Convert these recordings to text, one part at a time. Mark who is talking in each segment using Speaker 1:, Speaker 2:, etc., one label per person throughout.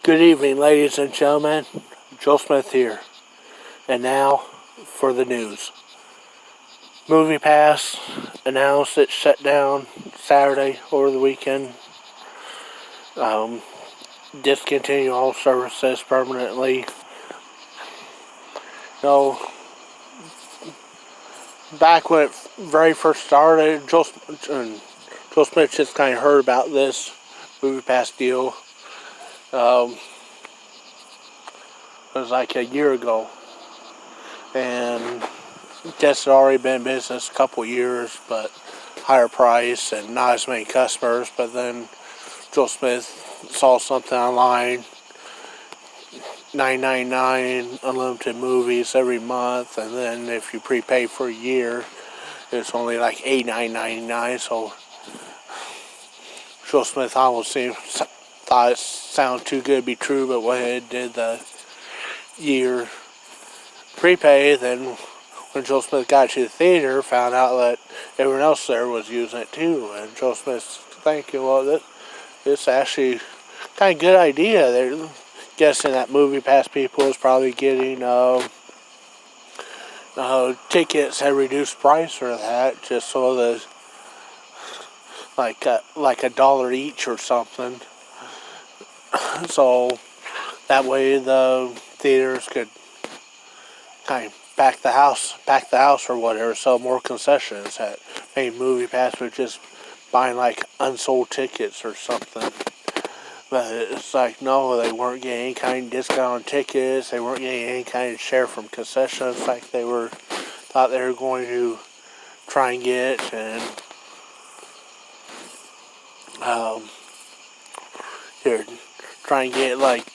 Speaker 1: Good evening, ladies and gentlemen. Joe Smith here. And now for the news. MoviePass announced it shut down Saturday over the weekend. Discontinue all services permanently. No, back when it very first started, Joe Smith just kind of heard about this MoviePass deal. It was like a year ago, and guess it had already been in business a couple years, but higher price and not as many customers. But then Joe Smith saw something online, $9.99 unlimited movies every month, and then if you prepay for a year, it's only like $89.99. So Joe Smith almost thought it sounded too good to be true, but went ahead and did the year prepay. Then when Joe Smith got to the theater, found out that everyone else there was using it too, and Joe Smith's thinking, well, this actually kind of good idea. They're guessing that MoviePass people is probably getting tickets at reduced price for that, just so the like $1 each or something. So that way the theaters could kind of pack the house or whatever, sell more concessions. That maybe MoviePass was just buying like unsold tickets or something. But it's like, no, they weren't getting any kind of discount on tickets. They weren't getting any kind of share from concessions like they thought they were going to try and get. And they're trying to get like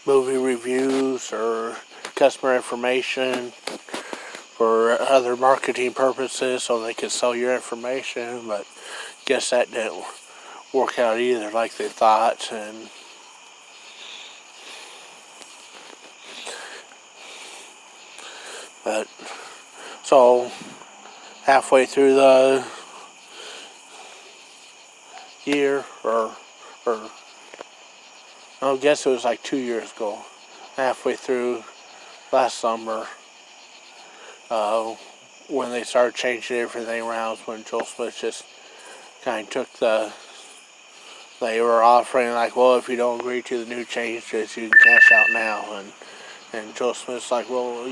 Speaker 1: movie reviews or customer information for other marketing purposes so they could sell your information. But guess that didn't work out either like they thought. And but so halfway through the year, or I guess it was like 2 years ago, halfway through last summer, when they started changing everything around, when Joe Smith just kind of took they were offering like, well, if you don't agree to the new changes, you can cash out now. And Joe Smith's like, well,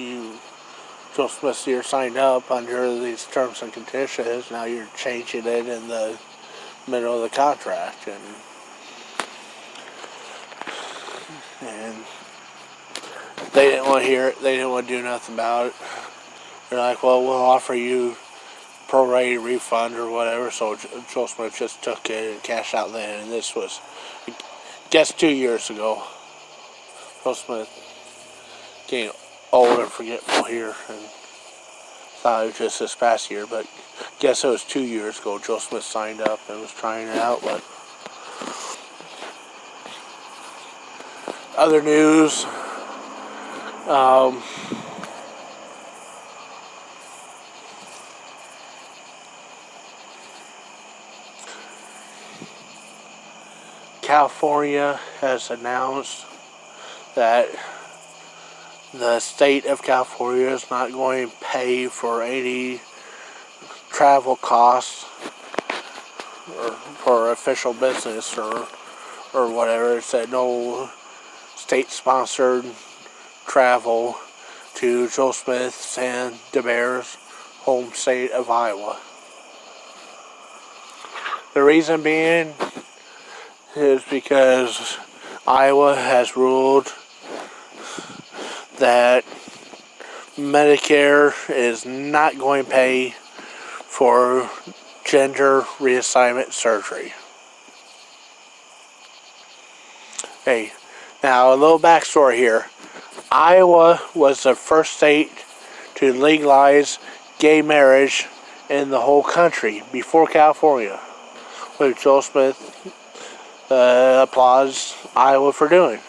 Speaker 1: Joe Smith, you're signed up under these terms and conditions, now you're changing it in the middle of the contract. And they didn't want to hear it. They didn't want to do nothing about it. They're like, well, we'll offer you prorated refund or whatever. So Joe Smith just took it and cashed out then. And this was, I guess, 2 years ago. Joe Smith getting old and forgetful here, and thought it was just this past year. But I guess it was 2 years ago Joe Smith signed up and was trying it out. But other news, California has announced that the state of California is not going to pay for any travel costs or for official business or whatever. It said no state-sponsored travel to Joe Smith's and DeBear's home state of Iowa. The reason being is because Iowa has ruled that Medicare is not going to pay for gender reassignment surgery. Hey, now a little backstory here. Iowa was the first state to legalize gay marriage in the whole country before California, which Joe Smith applauds Iowa for doing.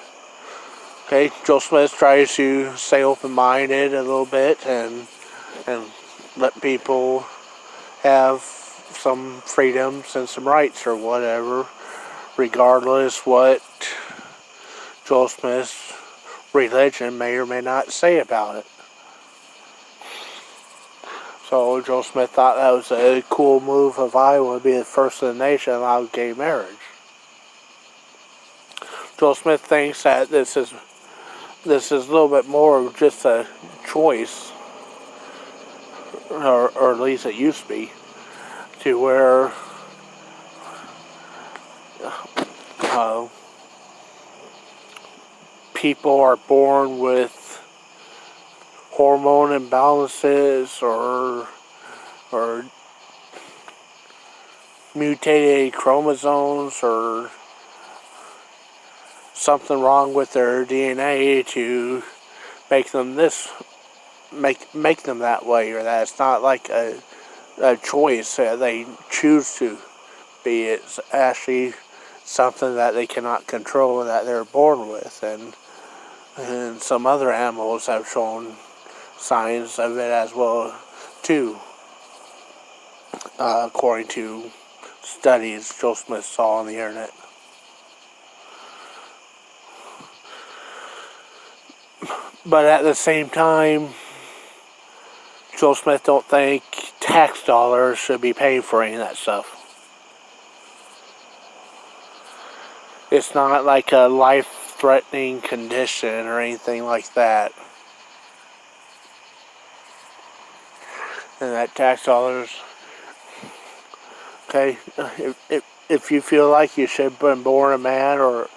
Speaker 1: Okay, Joe Smith tries to stay open-minded a little bit and let people have some freedoms and some rights or whatever, regardless what Joel Smith's religion may or may not say about it. So Joel Smith thought that was a cool move of Iowa to be the first in the nation to allow gay marriage. Joel Smith thinks that this is a little bit more of just a choice, or at least it used to be, to where people are born with hormone imbalances or mutated chromosomes or something wrong with their DNA to make them make them that way, or that it's not like a choice that they choose to be. It's actually something that they cannot control and that they're born with, and some other animals have shown signs of it as well too, according to studies Joel Smith saw on the internet. But at the same time, Joel Smith don't think tax dollars should be paying for any of that stuff. It's not like a life-threatening condition or anything like that. And that tax dollars, okay, if you feel like you should have been born a man, or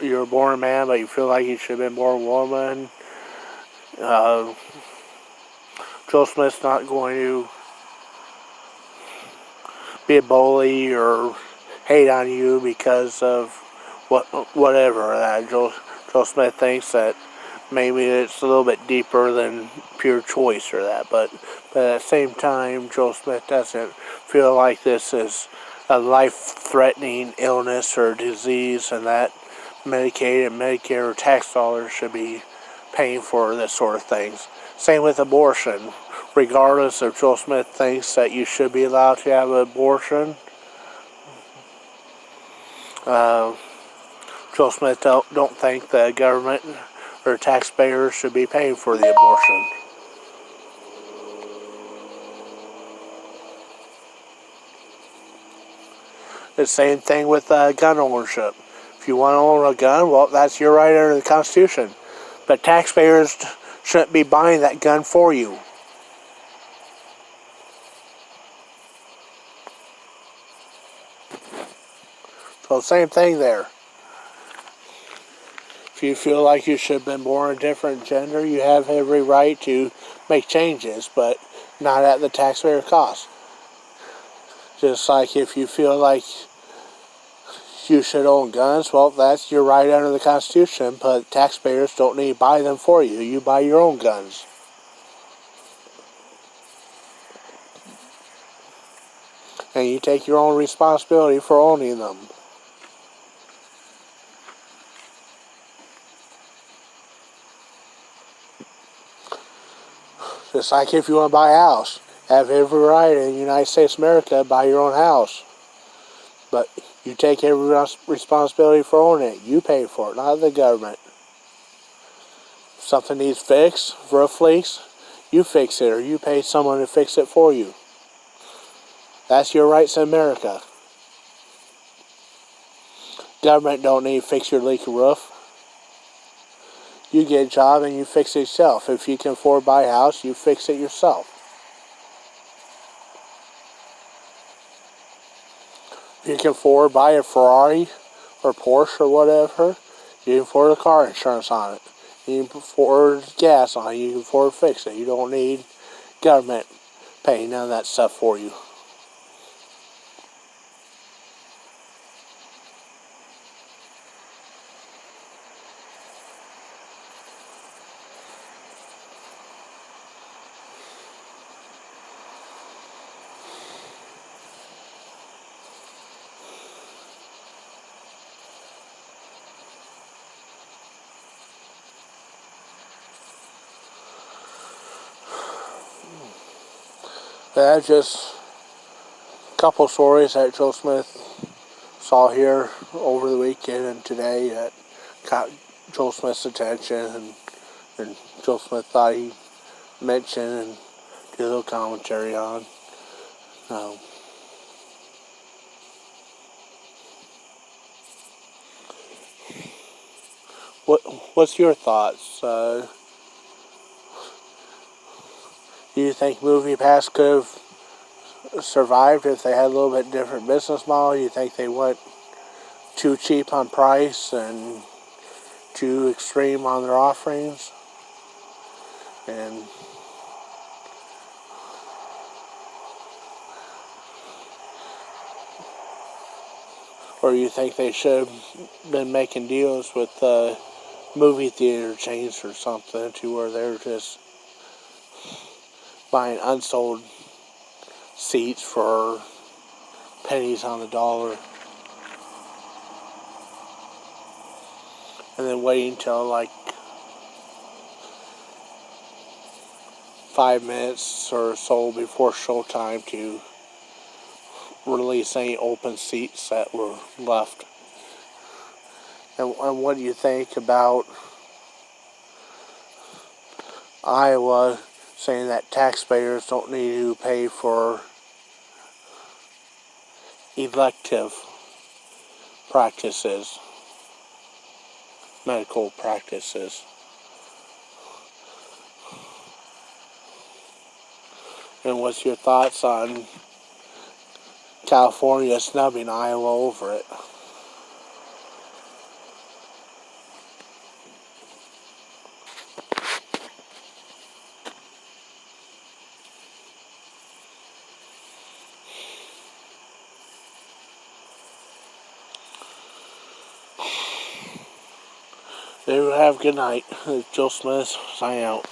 Speaker 1: you're born a man but you feel like you should have been born a woman, Joel Smith's not going to be a bully or hate on you because of whatever. Joel Smith thinks that maybe it's a little bit deeper than pure choice or that, but at the same time, Joel Smith doesn't feel like this is a life-threatening illness or disease, and that Medicaid and Medicare tax dollars should be paying for this sort of things. Same with abortion. Regardless if Joel Smith thinks that you should be allowed to have an abortion, Joel Smith don't think the government or taxpayers should be paying for the abortion. The same thing with gun ownership. If you want to own a gun, well, that's your right under the Constitution. But taxpayers shouldn't be buying that gun for you. So same thing there. If you feel like you should have been born a different gender, you have every right to make changes, but not at the taxpayer cost. Just like if you feel like you should own guns, well, that's your right under the Constitution, but taxpayers don't need to buy them for you. You buy your own guns. And you take your own responsibility for owning them. Just like if you want to buy a house, have every right in the United States of America to buy your own house. But you take every responsibility for owning it. You pay for it, not the government. If something needs fixed, roof leaks, you fix it, or you pay someone to fix it for you. That's your rights in America. Government don't need to fix your leaky roof. You get a job and you fix it yourself. If you can afford to buy a house, you fix it yourself. If you can afford to buy a Ferrari or Porsche or whatever, you can afford the car insurance on it. You can afford gas on it. You can afford to fix it. You don't need government paying none of that stuff for you. That's just a couple stories that Joel Smith saw here over the weekend and today that caught Joel Smith's attention, and Joel Smith thought he mentioned and do a little commentary on. What's your thoughts? Do you think MoviePass could have survived if they had a little bit different business model? Do you think they went too cheap on price and too extreme on their offerings? And or you think they should have been making deals with movie theater chains or something to where they're just buying unsold seats for pennies on the dollar and then waiting till like 5 minutes or so before showtime to release any open seats that were left? And what do you think about Iowa saying that taxpayers don't need to pay for elective practices, medical practices? And what's your thoughts on California snubbing Iowa over it? They would have a good night. Joel Smith, sign out.